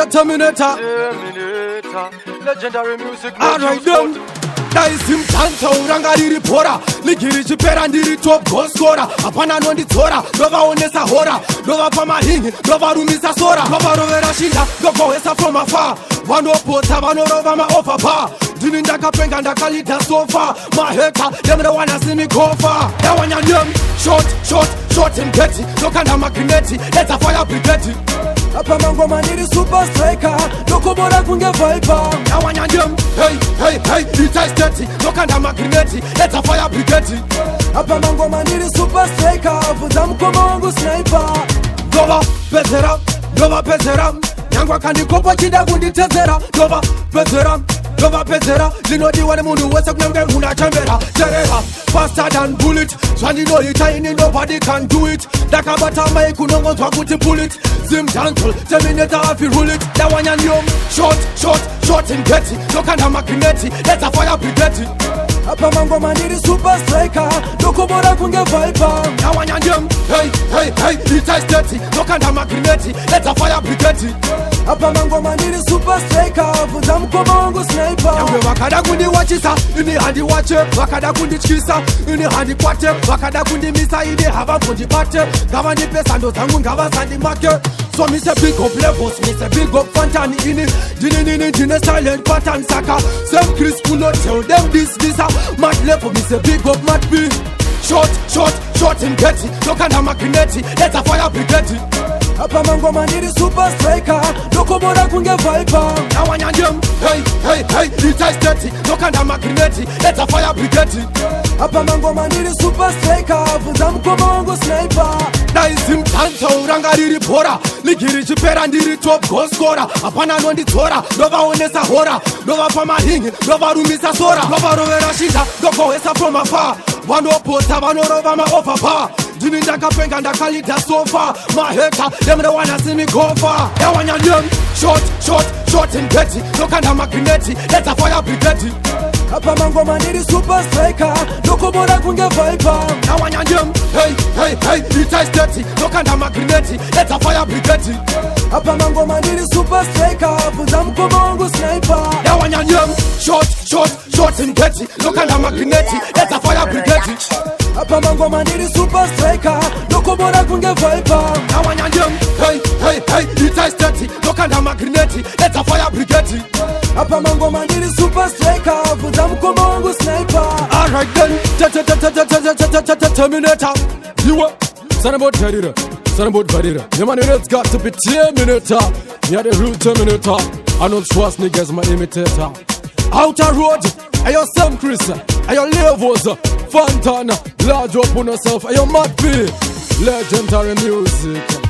Terminator, legendary music. Alright then, daisi mtanza uranga riri pora, ligiri chipera ndiri top goal scorer. Apana nonditora, ndovaonesa hora, ndovapa mahingi, ndovarumisa sora, ndovarovera shinda, ndogohesa from afar. Vanopota vanorova maoffer bar. Dini ndakapenga ndakalita sofa. My hater, them the wanna see me go far. That one ya name, short and petty. Lokanda makineti, let's a fire brigade. Apa mangoma niri super striker, lokobora kunge viper. That one ya name, hey, it is dirty. Lokanda makineti, let's a fire brigade. Apa mangoma niri super striker, vuza mkomo wangu sniper. Nova pezera, nyangwa kandikopa chida kunditezera. Nova pezera, linodi wane mundu wese kunenge unachembera. Terera, faster than bullet. Swandi no itaini, nobody can do it. Dakabata mai kunongo twakuti bullet. Zim gentle, terminator afi rule it. That one yan yom, short and petty. Lokanda makineti, let's a fire brigade. Apa mangoma niri super striker, lokobora kunge viper. That one yan yom, hey, it is dirty. Lokanda makineti, let's a fire brigade. Apa mangoma niri super striker, vuza mkomo wangu sniper. Yamwe wakada kundi wachisa, ini handi wache. Wakada kundi chikisa, ini handi kwate. Wakada kundi misa, ini hava kundi bate. Gava ni pesa ndo zangu ngava sandi make. So me say big up levels, me say big up Fantani ini. Dine silent pattern saka. Some Chris will not tell them this visa. Mad level, me say big up mad B. Short and petty. Lokanda makineti, let's a fire brigade. Apa mangoma niri super striker, lokobora kunge viper. That one ya name, hey, it is dirty. Lokanda makineti, let's a fire brigade. Apa mangoma niri super striker, vuza mkomo wangu sniper. Daisi mtanza uranga riri pora, ligiri chipera ndiri top goal scorer. Apana nonditora, ndovaonesa hora, ndovapa mahingi, ndovarumisa sora, ndovarovera shinda, ndogohesa from afar. Vanopota vanorova maoffer bar. Dini ndakapenga ndakalita sofa. My hater, them the wanna see me go far. That one ya name, short and petty. Lokanda makineti, let's a fire brigade. Apa mangoma niri super striker, lokobora kunge viper. That one ya name, hey, it is dirty. Lokanda makineti, let's a fire brigade. Apa mangoma niri super striker, vuza mkomo wangu sniper. That one ya name, short and petty. Lokanda makineti, let's a fire brigade. Apa mangoma niri super striker, lokobora kunge viper. That one ya name, hey, it is dirty. Lokanda makineti, let's a fire brigade. Apa mangoma niri super striker, vuza mkomo wangu sniper. Alright then, Terminator. You are son about Verira. The man it's got to be Terminator. Yeah, the real Terminator. Arnold Schwarzenegger's my imitator. Outer Road, ayo Sam Chris, ayo Levos, Fantana, large up on yourself, ayo Matt B. Legendary music.